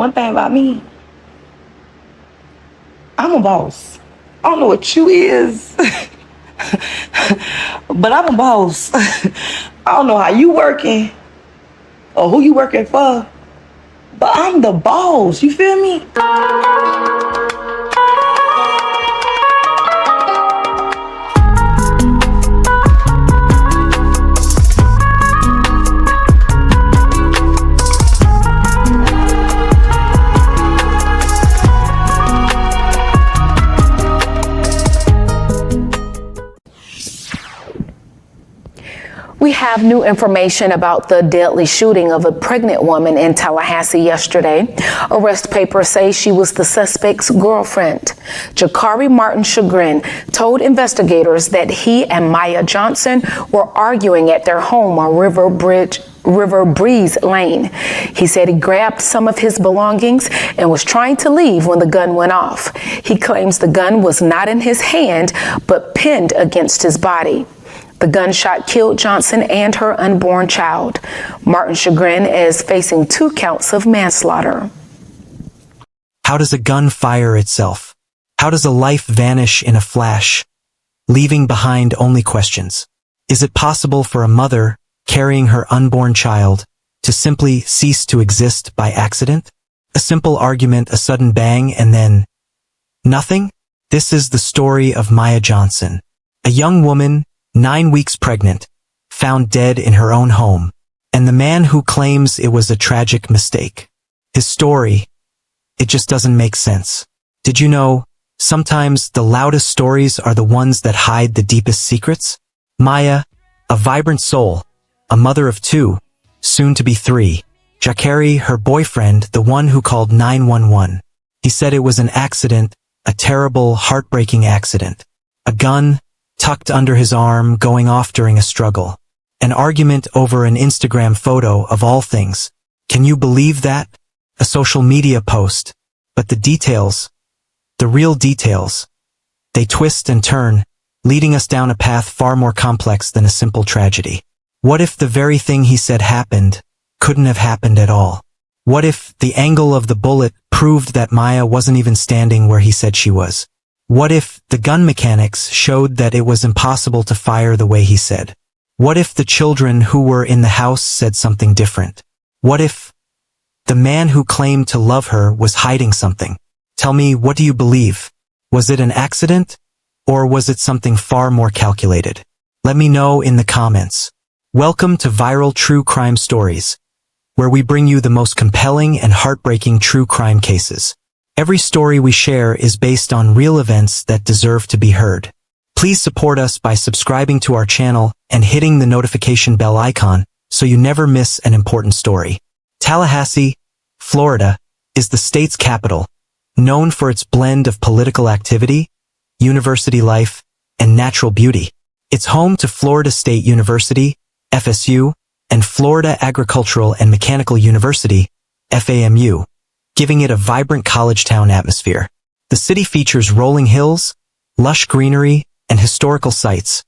One thing about me, I'm a boss. I don't know what you is, but I'm a boss. I don't know how you working or who you working for, but I'm the boss. You feel me? We have new information about the deadly shooting of a pregnant woman in Tallahassee yesterday. Arrest papers say she was the suspect's girlfriend. Jakari Martin Chagrin told investigators that he and Maya Johnson were arguing at their home on River Breeze Lane. He said he grabbed some of his belongings and was trying to leave when the gun went off. He claims the gun was not in his hand, but pinned against his body. The gunshot killed Johnson and her unborn child. Martin Chagrin is facing 2 counts of manslaughter. How does a gun fire itself? How does a life vanish in a flash, leaving behind only questions? Is it possible for a mother carrying her unborn child to simply cease to exist by accident? A simple argument, a sudden bang, and then nothing? This is the story of Maya Johnson, a young woman 9 weeks pregnant, found dead in her own home, and the man who claims it was a tragic mistake. His story, it just doesn't make sense. Did you know, sometimes the loudest stories are the ones that hide the deepest secrets? Maya, a vibrant soul, a mother of 2, soon to be 3. Jakari, her boyfriend, the one who called 911. He said it was an accident, a terrible, heartbreaking accident. A gun tucked under his arm, going off during a struggle. An argument over an Instagram photo of all things. Can you believe that? A social media post. But the details, the real details, they twist and turn, leading us down a path far more complex than a simple tragedy. What if the very thing he said happened couldn't have happened at all? What if the angle of the bullet proved that Maya wasn't even standing where he said she was? What if the gun mechanics showed that it was impossible to fire the way he said? What if the children who were in the house said something different? What if the man who claimed to love her was hiding something? Tell me, what do you believe? Was it an accident? Or was it something far more calculated? Let me know in the comments. Welcome to Viral True Crime Stories, where we bring you the most compelling and heartbreaking true crime cases. Every story we share is based on real events that deserve to be heard. Please support us by subscribing to our channel and hitting the notification bell icon so you never miss an important story. Tallahassee, Florida, is the state's capital, known for its blend of political activity, university life, and natural beauty. It's home to Florida State University, FSU, and Florida Agricultural and Mechanical University, FAMU, giving it a vibrant college town atmosphere. The city features rolling hills, lush greenery, and historical sites,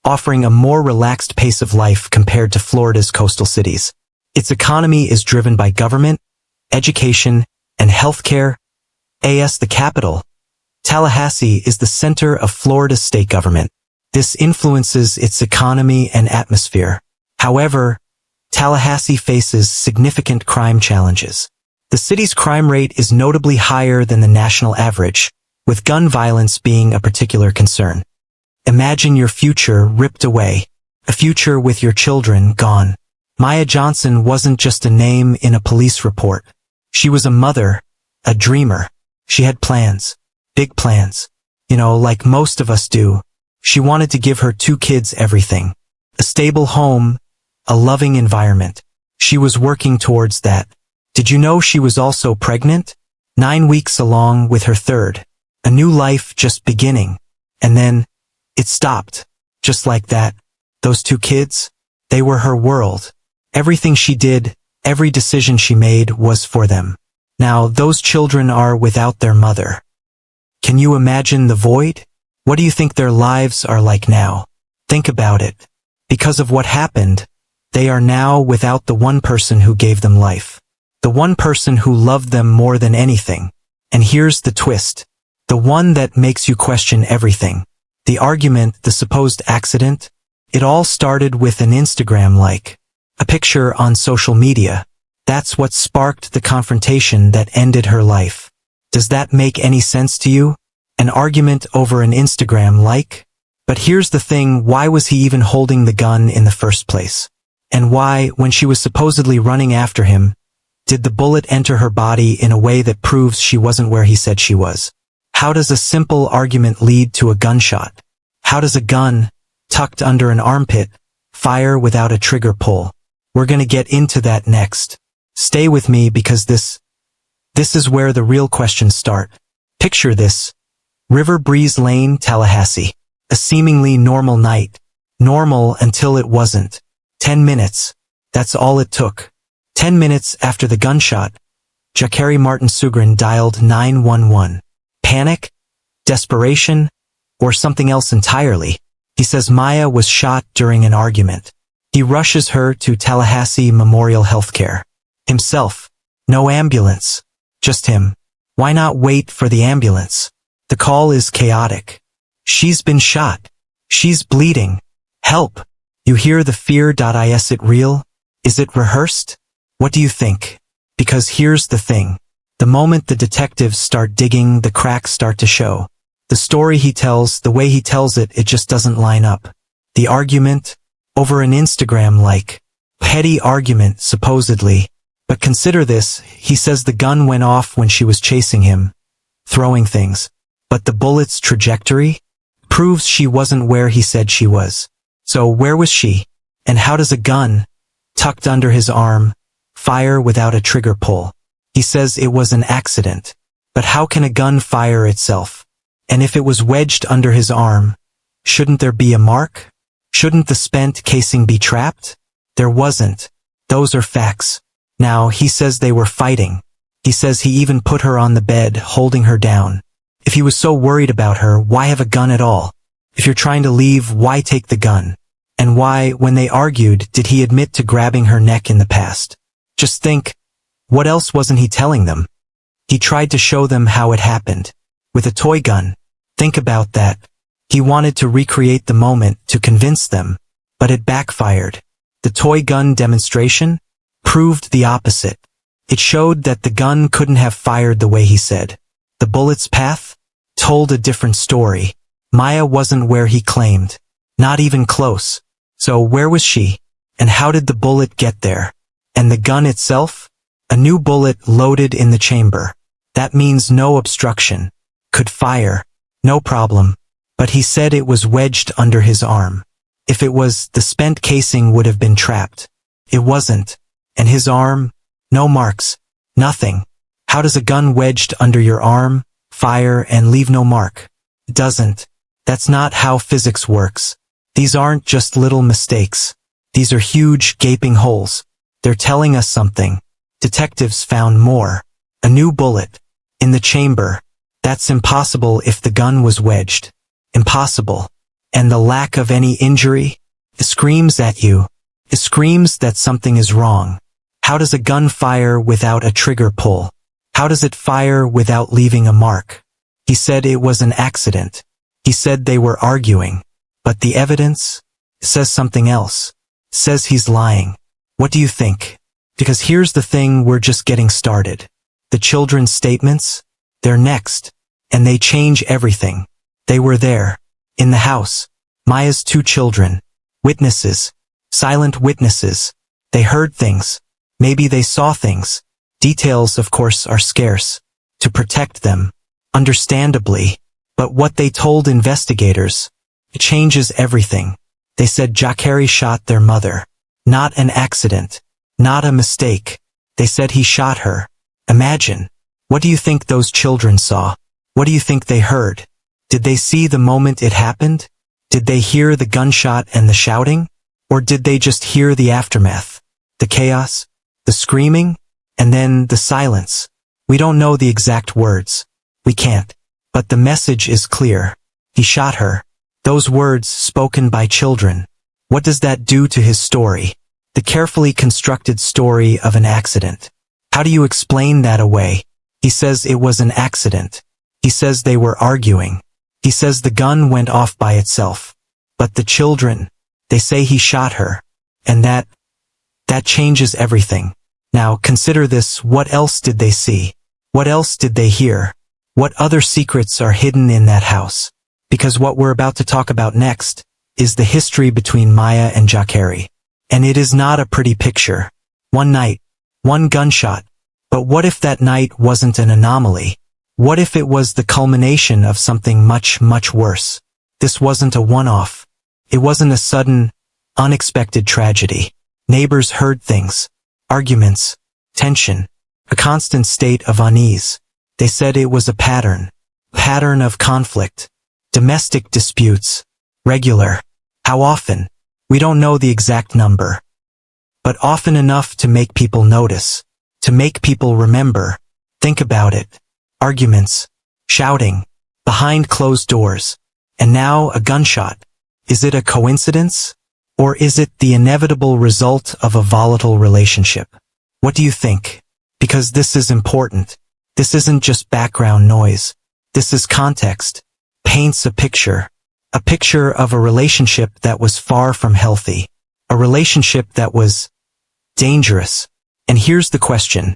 offering a more relaxed pace of life compared to Florida's coastal cities. Its economy is driven by government, education, and healthcare. As the capital, Tallahassee is the center of Florida's state government. This influences its economy and atmosphere. However, Tallahassee faces significant crime challenges. The city's crime rate is notably higher than the national average, with gun violence being a particular concern. Imagine your future ripped away, a future with your children gone. Maya Johnson wasn't just a name in a police report. She was a mother, a dreamer. She had plans, big plans. Like most of us do. She wanted to give her 2 kids everything. A stable home, a loving environment. She was working towards that. Did you know she was also pregnant? 9 weeks along with her 3rd. A new life just beginning. And then, it stopped. Just like that. Those 2 kids, they were her world. Everything she did, every decision she made was for them. Now, those children are without their mother. Can you imagine the void? What do you think their lives are like now? Think about it. Because of what happened, they are now without the one person who gave them life. The one person who loved them more than anything. And here's the twist. The one that makes you question everything. The argument, the supposed accident. It all started with an Instagram like. A picture on social media. That's what sparked the confrontation that ended her life. Does that make any sense to you? An argument over an Instagram like? But here's the thing, why was he even holding the gun in the first place? And why, when she was supposedly running after him, did the bullet enter her body in a way that proves she wasn't where he said she was? How does a simple argument lead to a gunshot? How does a gun, tucked under an armpit, fire without a trigger pull? We're gonna get into that next. Stay with me because this is where the real questions start. Picture this. River Breeze Lane, Tallahassee. A seemingly normal night. Normal until it wasn't. 10 minutes. That's all it took. 10 minutes after the gunshot, Jacari Martin Sugrin dialed 911. Panic? Desperation? Or something else entirely? He says Maya was shot during an argument. He rushes her to Tallahassee Memorial Healthcare. Himself. No ambulance. Just him. Why not wait for the ambulance? The call is chaotic. She's been shot. She's bleeding. Help. You hear the fear. Is it real? Is it rehearsed? What do you think? Because here's the thing. The moment the detectives start digging, the cracks start to show. The story he tells, the way he tells it, it just doesn't line up. The argument? Over an Instagram like. Petty argument, supposedly. But consider this, he says the gun went off when she was chasing him. Throwing things. But the bullet's trajectory? Proves she wasn't where he said she was. So where was she? And how does a gun, tucked under his arm, fire without a trigger pull? He says it was an accident. But how can a gun fire itself? And if it was wedged under his arm, shouldn't there be a mark? Shouldn't the spent casing be trapped? There wasn't. Those are facts. Now, he says they were fighting. He says he even put her on the bed, holding her down. If he was so worried about her, why have a gun at all? If you're trying to leave, why take the gun? And why, when they argued, did he admit to grabbing her neck in the past? Just think, what else wasn't he telling them? He tried to show them how it happened. With a toy gun. Think about that. He wanted to recreate the moment to convince them, but it backfired. The toy gun demonstration proved the opposite. It showed that the gun couldn't have fired the way he said. The bullet's path told a different story. Maya wasn't where he claimed. Not even close. So where was she? And how did the bullet get there? And the gun itself? A new bullet loaded in the chamber. That means no obstruction. Could fire. No problem. But he said it was wedged under his arm. If it was, the spent casing would have been trapped. It wasn't. And his arm? No marks. Nothing. How does a gun wedged under your arm fire and leave no mark? It doesn't. That's not how physics works. These aren't just little mistakes. These are huge, gaping holes. They're telling us something. Detectives found more. A new bullet. In the chamber. That's impossible if the gun was wedged. Impossible. And the lack of any injury? It screams at you. It screams that something is wrong. How does a gun fire without a trigger pull? How does it fire without leaving a mark? He said it was an accident. He said they were arguing. But the evidence says something else. Says he's lying. What do you think? Because here's the thing, we're just getting started. The children's statements? They're next. And they change everything. They were there. In the house. Maya's 2 children. Witnesses. Silent witnesses. They heard things. Maybe they saw things. Details, of course, are scarce. To protect them. Understandably. But what they told investigators, it changes everything. They said Jacari shot their mother. Not an accident. Not a mistake. They said he shot her. Imagine. What do you think those children saw? What do you think they heard? Did they see the moment it happened? Did they hear the gunshot and the shouting? Or did they just hear the aftermath? The chaos? The screaming? And then the silence? We don't know the exact words. We can't. But the message is clear. He shot her. Those words spoken by children. What does that do to his story? The carefully constructed story of an accident. How do you explain that away? He says it was an accident. He says they were arguing. He says the gun went off by itself. But the children, they say he shot her. And that changes everything. Now consider this, what else did they see? What else did they hear? What other secrets are hidden in that house? Because what we're about to talk about next is the history between Maya and Jacare. And it is not a pretty picture. One night, one gunshot. But what if that night wasn't an anomaly? What if it was the culmination of something much, much worse? This wasn't a one-off. It wasn't a sudden, unexpected tragedy. Neighbors heard things. Arguments. Tension. A constant state of unease. They said it was a pattern of conflict. Domestic disputes. Regular. How often? We don't know the exact number. But often enough to make people notice. To make people remember. Think about it. Arguments. Shouting. Behind closed doors. And now a gunshot. Is it a coincidence? Or is it the inevitable result of a volatile relationship? What do you think? Because this is important. This isn't just background noise. This is context. Paints a picture of a relationship that was far from healthy. A relationship that was dangerous. And here's the question.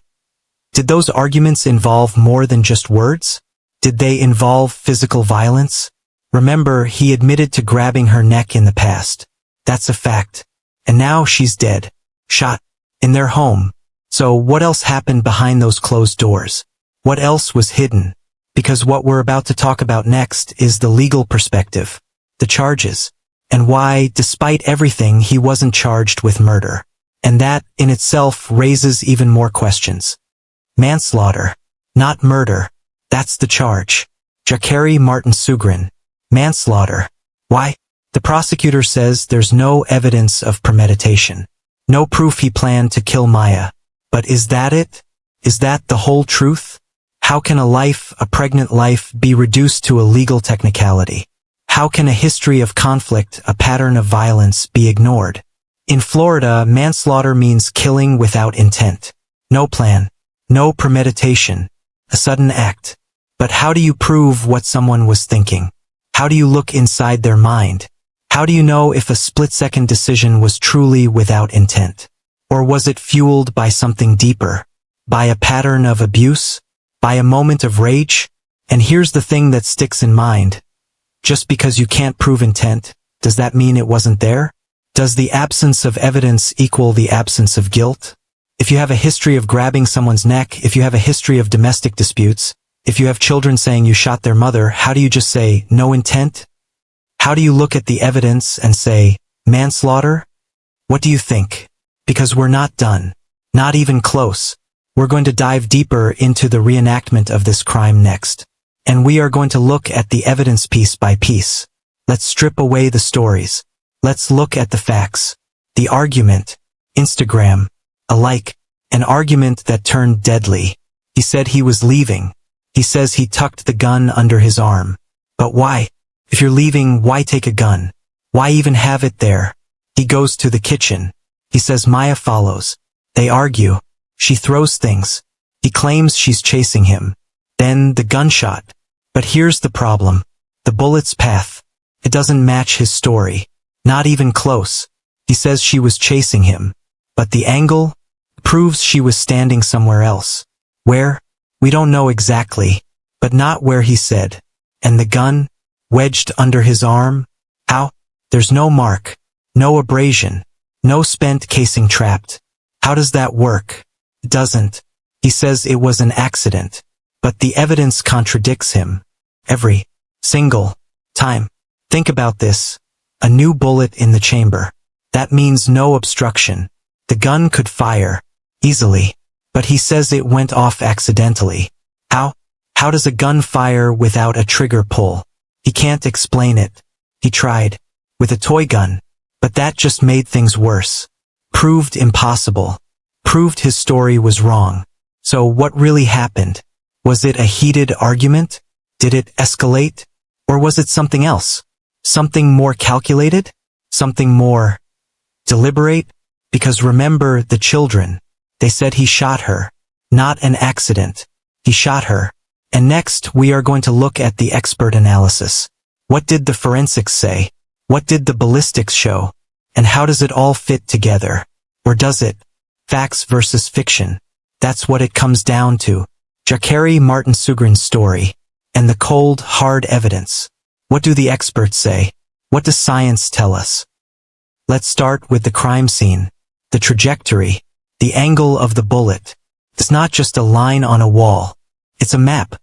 Did those arguments involve more than just words? Did they involve physical violence? Remember, he admitted to grabbing her neck in the past. That's a fact. And now she's dead. Shot. In their home. So what else happened behind those closed doors? What else was hidden? Because what we're about to talk about next is the legal perspective. The charges. And why, despite everything, he wasn't charged with murder. And that, in itself, raises even more questions. Manslaughter. Not murder. That's the charge. Jacare Martin Sugrin. Manslaughter. Why? The prosecutor says there's no evidence of premeditation. No proof he planned to kill Maya. But is that it? Is that the whole truth? How can a pregnant life, be reduced to a legal technicality? How can a history of conflict, a pattern of violence, be ignored? In Florida, manslaughter means killing without intent. No plan. No premeditation. A sudden act. But how do you prove what someone was thinking? How do you look inside their mind? How do you know if a split-second decision was truly without intent? Or was it fueled by something deeper? By a pattern of abuse? By a moment of rage? And here's the thing that sticks in mind. Just because you can't prove intent, does that mean it wasn't there? Does the absence of evidence equal the absence of guilt? If you have a history of grabbing someone's neck, if you have a history of domestic disputes, if you have children saying you shot their mother, how do you just say, no intent? How do you look at the evidence and say, manslaughter? What do you think? Because we're not done. Not even close. We're going to dive deeper into the reenactment of this crime next. And we are going to look at the evidence piece by piece. Let's strip away the stories. Let's look at the facts. The argument. Instagram. A like. An argument that turned deadly. He said he was leaving. He says he tucked the gun under his arm. But why? If you're leaving, why take a gun? Why even have it there? He goes to the kitchen. He says Maya follows. They argue. She throws things. He claims she's chasing him. Then the gunshot. But here's the problem. The bullet's path. It doesn't match his story. Not even close. He says she was chasing him. But the angle proves she was standing somewhere else. Where? We don't know exactly. But not where he said. And the gun? Wedged under his arm? How? There's no mark. No abrasion. No spent casing trapped. How does that work? It doesn't. He says it was an accident. But the evidence contradicts him. Every single time. Think about this. A new bullet in the chamber. That means no obstruction. The gun could fire. Easily. But he says it went off accidentally. How? How does a gun fire without a trigger pull? He can't explain it. He tried. With a toy gun. But that just made things worse. Proved impossible. Proved his story was wrong. So what really happened? Was it a heated argument? Did it escalate? Or was it something else? Something more calculated? Something more deliberate? Because remember the children. They said he shot her. Not an accident. He shot her. And next, we are going to look at the expert analysis. What did the forensics say? What did the ballistics show? And how does it all fit together? Or does it? Facts versus fiction. That's what it comes down to. Tallahassee Martin Sugren's story. And the cold, hard evidence. What do the experts say? What does science tell us? Let's start with the crime scene. The trajectory. The angle of the bullet. It's not just a line on a wall. It's a map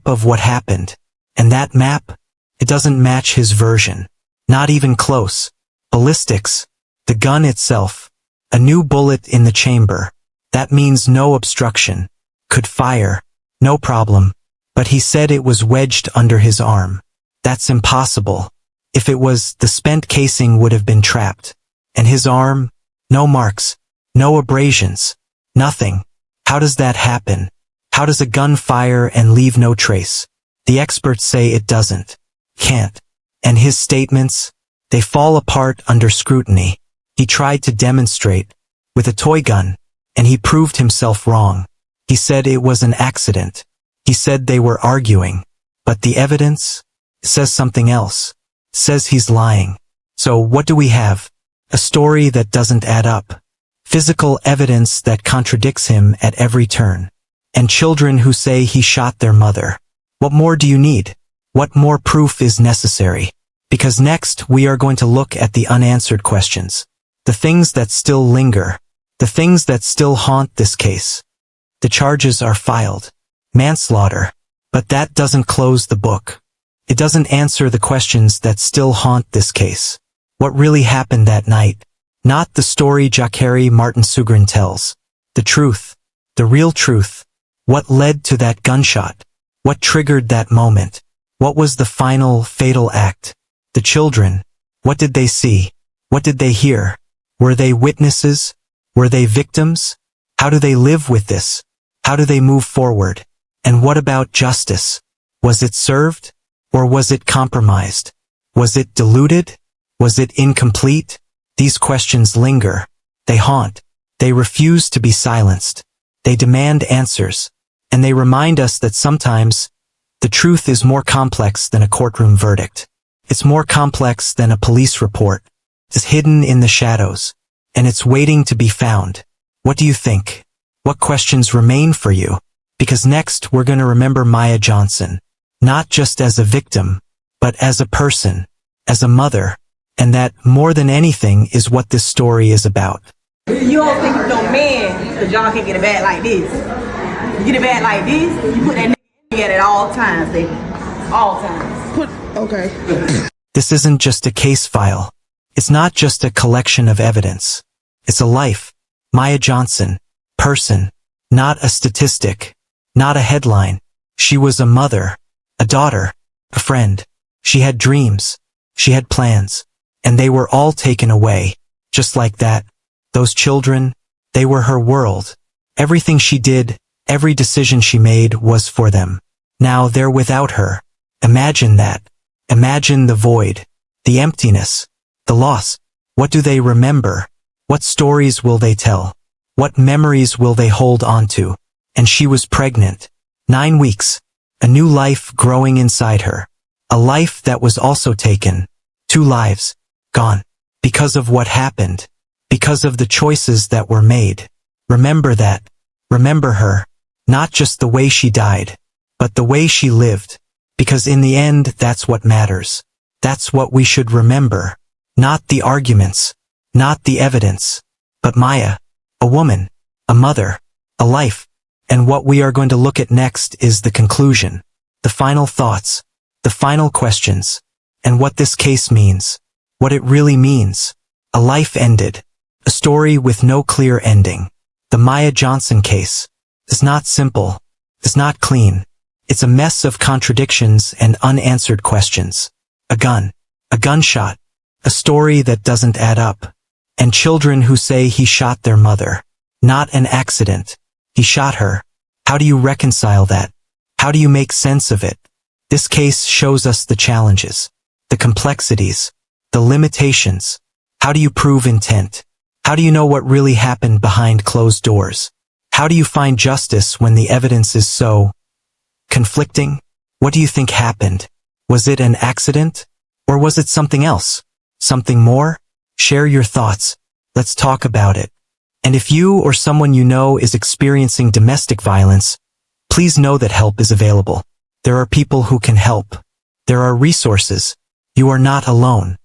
of what happened. And that map, it doesn't match his version. Not even close. Ballistics. The gun itself. A new bullet in the chamber. That means no obstruction. Could fire. No problem. But he said it was wedged under his arm. That's impossible. If it was, the spent casing would have been trapped. And his arm? No marks. No abrasions. Nothing. How does that happen? How does a gun fire and leave no trace? The experts say it doesn't. Can't. And his statements? They fall apart under scrutiny. He tried to demonstrate with a toy gun, and he proved himself wrong. He said it was an accident. He said they were arguing. But the evidence says something else. Says he's lying. So what do we have? A story that doesn't add up. Physical evidence that contradicts him at every turn. And children who say he shot their mother. What more do you need? What more proof is necessary? Because next we are going to look at the unanswered questions. The things that still linger. The things that still haunt this case. The charges are filed. Manslaughter. But that doesn't close the book. It doesn't answer the questions that still haunt this case. What really happened that night? Not the story Tallahassee Martin Sugren tells. The truth. The real truth. What led to that gunshot? What triggered that moment? What was the final, fatal act? The children. What did they see? What did they hear? Were they witnesses? Were they victims? How do they live with this? How do they move forward? And what about justice? Was it served? Or was it compromised? Was it diluted? Was it incomplete? These questions linger. They haunt. They refuse to be silenced. They demand answers. And they remind us that sometimes the truth is more complex than a courtroom verdict. It's more complex than a police report. It's hidden in the shadows. And it's waiting to be found. What do you think? What questions remain for you? Because next we're going to remember Maya Johnson. Not just as a victim, but as a person, as a mother. And that, more than anything, is what this story is about. You don't think it's no man, because y'all can't get a bag like this. You get a bag like this, you put that at it all times, baby. All times. Okay. This isn't just a case file. It's not just a collection of evidence. It's a life. Maya Johnson. Person. Not a statistic. Not a headline. She was a mother. A daughter. A friend. She had dreams. She had plans. And they were all taken away. Just like that. Those children, they were her world. Everything she did, every decision she made was for them. Now they're without her. Imagine that. Imagine the void. The emptiness. The loss. What do they remember? What stories will they tell? What memories will they hold on to? And she was pregnant. 9 weeks. A new life growing inside her. A life that was also taken. 2 lives. Gone. Because of what happened. Because of the choices that were made. Remember that. Remember her. Not just the way she died, but the way she lived. Because in the end, that's what matters. That's what we should remember. Not the arguments. Not the evidence. But Maya. A woman. A mother. A life. And what we are going to look at next is the conclusion. The final thoughts. The final questions. And what this case means. What it really means. A life ended. A story with no clear ending. The Maya Johnson case. Is not simple. It's not clean. It's a mess of contradictions and unanswered questions. A gun. A gunshot. A story that doesn't add up. And children who say he shot their mother. Not an accident. He shot her. How do you reconcile that? How do you make sense of it? This case shows us the challenges. The complexities. The limitations. How do you prove intent? How do you know what really happened behind closed doors? How do you find justice when the evidence is so conflicting? What do you think happened? Was it an accident? Or was it something else? Something more? Share your thoughts. Let's talk about it. And if you or someone you know is experiencing domestic violence, please know that help is available. There are people who can help. There are resources. You are not alone.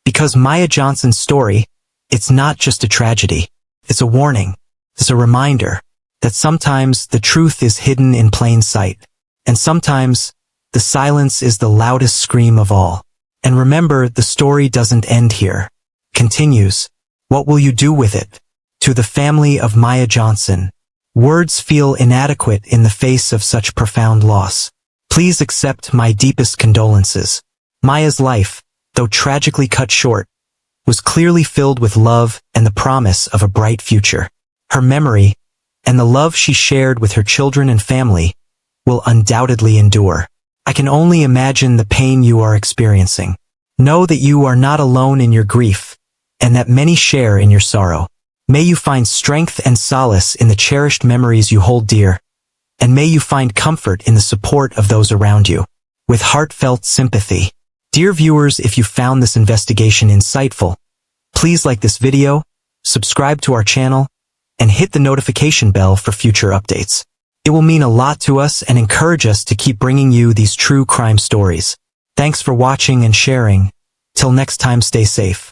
Because Maya Johnson's story, it's not just a tragedy. It's a warning. It's a reminder that sometimes the truth is hidden in plain sight. And sometimes the silence is the loudest scream of all. And remember, the story doesn't end here. Continues. What will you do with it? To the family of Maya Johnson, words feel inadequate in the face of such profound loss. Please accept my deepest condolences. Maya's life, though tragically cut short, was clearly filled with love and the promise of a bright future. Her memory, and the love she shared with her children and family, will undoubtedly endure. I can only imagine the pain you are experiencing. Know that you are not alone in your grief, and that many share in your sorrow. May you find strength and solace in the cherished memories you hold dear, and may you find comfort in the support of those around you. With heartfelt sympathy. Dear viewers, if you found this investigation insightful, please like this video, subscribe to our channel, and hit the notification bell for future updates. It will mean a lot to us and encourage us to keep bringing you these true crime stories. Thanks for watching and sharing. Till next time, stay safe.